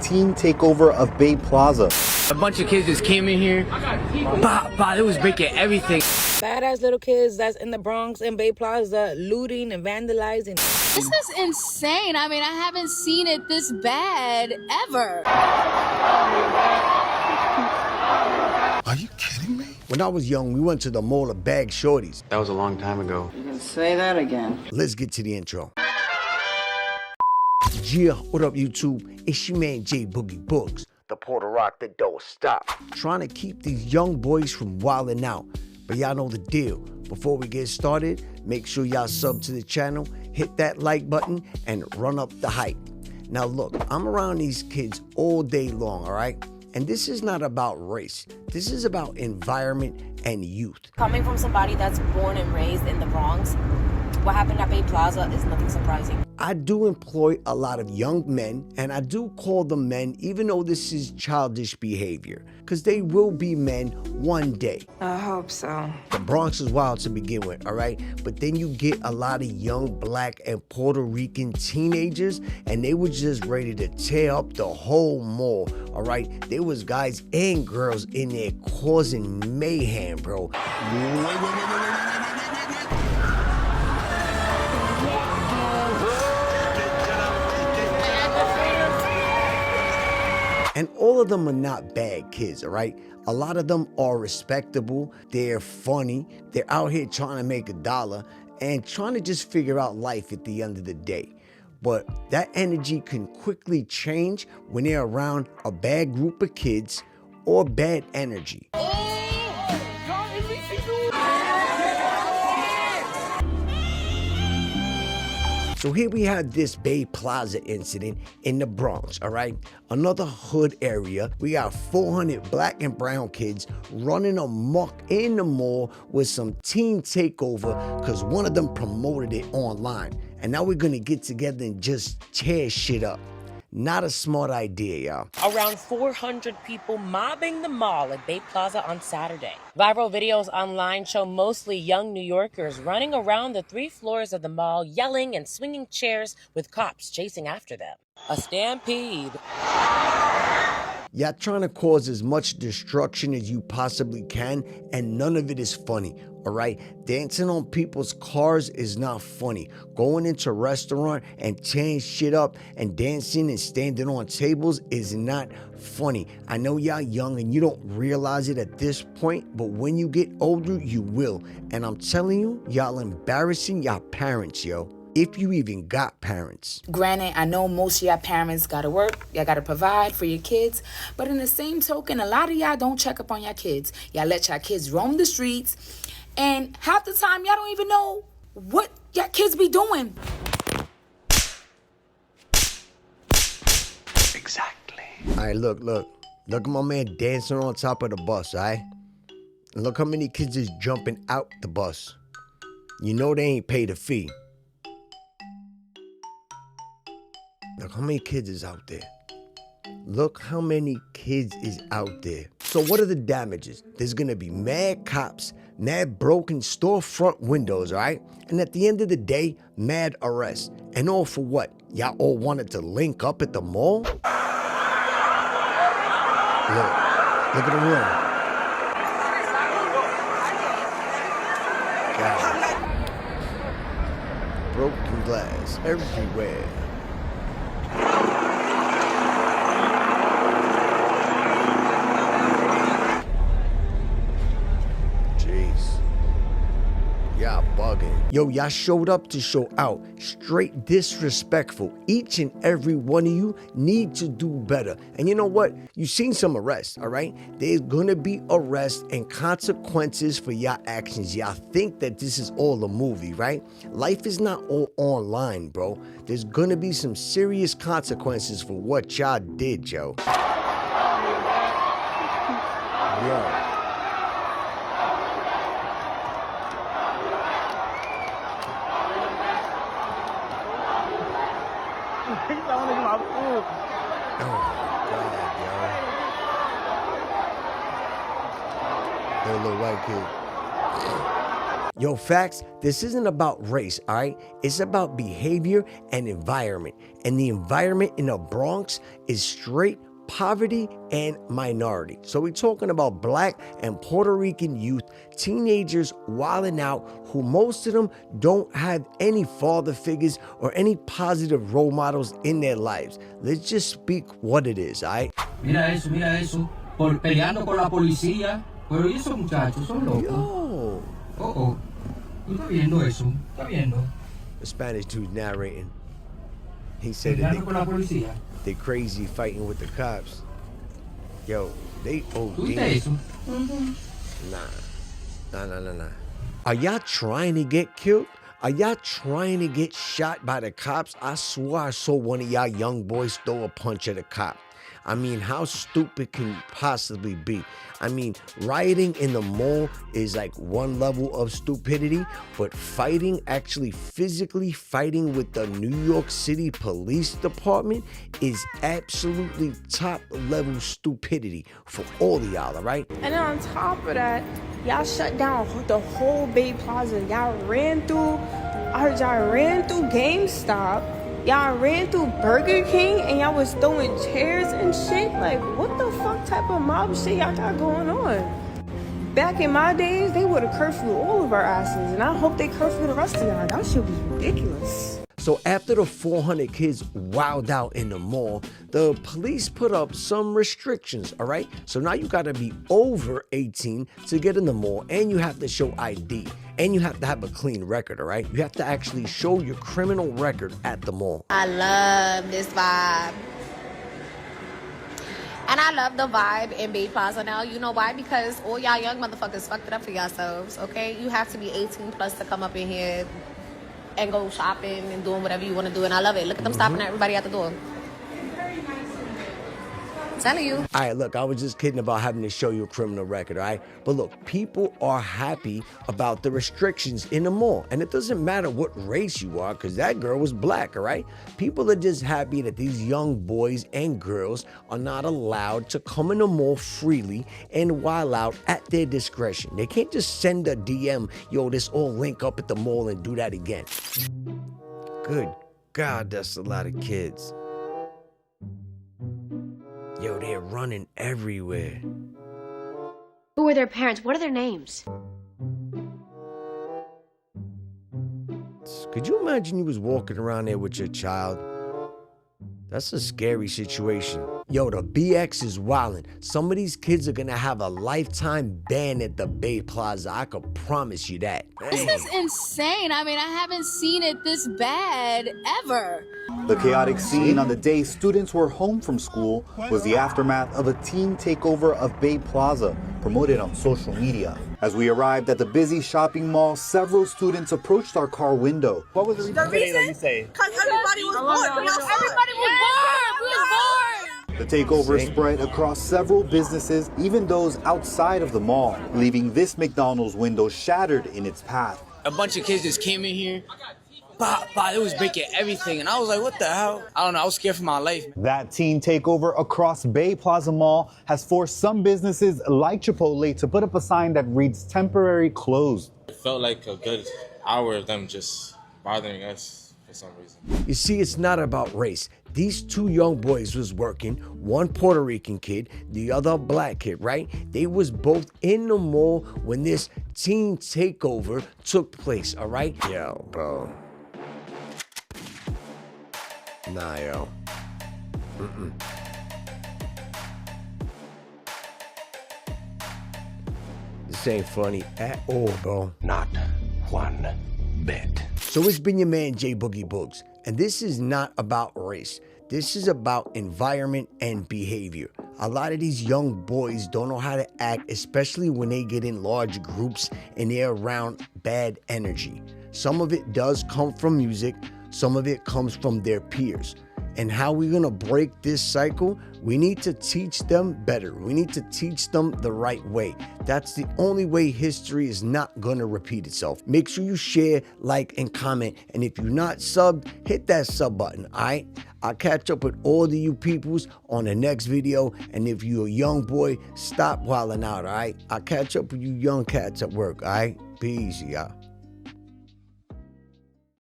Teen takeover of Bay Plaza. A bunch of kids just came in here. It was breaking everything. Badass little kids that's in the Bronx and Bay Plaza looting and vandalizing. This is insane. I mean, I haven't seen it this bad ever. Are you kidding me? When I was young, we went to the mall to bag shorties. That was a long time ago. You can say that again. Let's get to the intro. Yeah, what up YouTube? It's your man J Boogie Books, the Puerto Rock that don't stop. Trying to keep these young boys from wilding out. But y'all know the deal. Before we get started, make sure y'all sub to the channel, hit that like button, and run up the hype. Now look, I'm around these kids all day long, all right? And this is not about race. This is about environment and youth. Coming from somebody that's born and raised in the Bronx, what happened at Bay Plaza is nothing surprising. I do employ a lot of young men, and I do call them men, even though this is childish behavior, because they will be men one day. I hope so. The Bronx is wild to begin with, all right? But then you get a lot of young black and Puerto Rican teenagers, and they were just ready to tear up the whole mall, all right? There was guys and girls in there causing mayhem, bro. And all of them are not bad kids, all right? A lot of them are respectable, they're funny, they're out here trying to make a dollar and trying to just figure out life at the end of the day. But that energy can quickly change when they're around a bad group of kids or bad energy. So here we have this Bay Plaza incident in the Bronx, all right? Another hood area. We got 400 black and brown kids running amok in the mall with some teen takeover because one of them promoted it online. And now we're gonna get together and just tear shit up. Not a smart idea, y'all. Around 400 people mobbing the mall at Bay Plaza on Saturday. Viral videos online show mostly young New Yorkers running around the 3 floors of the mall, yelling and swinging chairs with cops chasing after them. A stampede. Y'all trying to cause as much destruction as you possibly can, and none of it is funny, all right? Dancing on people's cars is not funny. Going into a restaurant and tearing shit up and dancing and standing on tables is not funny. I know y'all young and you don't realize it at this point, but when you get older, you will. And I'm telling you, y'all embarrassing y'all parents, yo. If you even got parents. Granted, I know most of y'all parents gotta work, y'all gotta provide for your kids, but in the same token, a lot of y'all don't check up on your kids. Y'all let y'all kids roam the streets, and half the time y'all don't even know what y'all kids be doing. Exactly. All right, look at my man dancing on top of the bus, all right? And look how many kids is jumping out the bus. You know they ain't paid a fee. Look how many kids is out there. Look how many kids is out there. So what are the damages? There's gonna be mad cops, mad broken storefront windows, all right? And at the end of the day, mad arrests. And all for what? Y'all all wanted to link up at the mall? Look at the room. God. Broken glass everywhere. Y'all bugging. Yo, y'all showed up to show out. Straight disrespectful. Each and every one of you need to do better. And you know what? You've seen some arrests, all right? There's gonna be arrests and consequences for y'all actions. Y'all think that this is all a movie, right? Life is not all online, bro. There's gonna be some serious consequences for what y'all did, yo. Yo. Oh my God, yo. That little white kid. Yo, facts, this isn't about race, all right? It's about behavior and environment. And the environment in the Bronx is straight poverty and minority. So we're talking about Black and Puerto Rican youth, teenagers wilding out, who most of them don't have any father figures or any positive role models in their lives. Let's just speak what it is, all right? Mira eso, peleando con la policía. Pero ¿y esos muchachos son locos? Yo. ¿Tú estás viendo eso? ¿Estás viendo? The Spanish dude narrating. He said Peleando con la that policía. they crazy fighting with the cops. Yo, they ¿Tú OD. viste eso? Nah. Are y'all trying to get killed? Are y'all trying to get shot by the cops? I swear I saw one of y'all young boys throw a punch at a cop. I mean, how stupid can you possibly be? I mean, rioting in the mall is like one level of stupidity, but fighting, actually physically fighting with the New York City Police Department is absolutely top level stupidity for all of y'all, all right? And then on top of that, y'all shut down the whole Bay Plaza. Y'all ran through GameStop. Y'all ran through Burger King and y'all was throwing chairs and shit. Like, what the fuck type of mob shit y'all got going on? Back in my days, they would have curfewed all of our asses, and I hope they curfew the rest of y'all. That shit was ridiculous. So after the 400 kids wowed out in the mall, the police put up some restrictions, all right? So now you gotta be over 18 to get in the mall, and you have to show ID, and you have to have a clean record, all right? You have to actually show your criminal record at the mall. I love this vibe. And I love the vibe in Bay Plaza now. You know why? Because all y'all young motherfuckers fucked it up for yourselves, okay? You have to be 18 plus to come up in here and go shopping and doing whatever you want to do. And I love it. Look at them stopping everybody at the door. I'm telling you. All right, look, I was just kidding about having to show you a criminal record, all right? But look, people are happy about the restrictions in the mall. And it doesn't matter what race you are, because that girl was Black, all right? People are just happy that these young boys and girls are not allowed to come in the mall freely and while out at their discretion. They can't just send a DM, yo, let's all link up at the mall and do that again. Good God, that's a lot of kids. Yo, they're running everywhere. Who are their parents? What are their names? Could you imagine you was walking around there with your child? That's a scary situation. Yo, the BX is wildin'. Some of these kids are gonna have a lifetime ban at the Bay Plaza. I could promise you that. This is insane. I mean, I haven't seen it this bad ever. The chaotic scene on the day students were home from school was the aftermath of a teen takeover of Bay Plaza, promoted on social media. As we arrived at the busy shopping mall, several students approached our car window. What was the reason that you say? Because everybody was bored. Everybody was bored. We was bored. The takeover spread across several businesses, even those outside of the mall, leaving this McDonald's window shattered in its path. A bunch of kids just came in here. It was breaking everything. And I was like, what the hell? I don't know. I was scared for my life. That teen takeover across Bay Plaza Mall has forced some businesses like Chipotle to put up a sign that reads temporary closed. It felt like a good hour of them just bothering us for some reason. You see, it's not about race. These two young boys was working, one Puerto Rican kid, the other Black kid, right? They was both in the mall when this teen takeover took place, all right? Yo, bro. Nah, yo. This ain't funny at all, bro. Not one bit. So it's been your man, J Boogie Boogs, and this is not about race. This is about environment and behavior. A lot of these young boys don't know how to act, especially when they get in large groups and they're around bad energy. Some of it does come from music, some of it comes from their peers. And how we're gonna break this cycle, we need to teach them better. We need to teach them the right way. That's the only way history is not gonna repeat itself. Make sure you share, like, and comment. And if you're not subbed, hit that sub button, all right? I'll catch up with all of you peoples on the next video. And if you're a young boy, stop wilding out, all right? I'll catch up with you young cats at work, all right? Peace, y'all.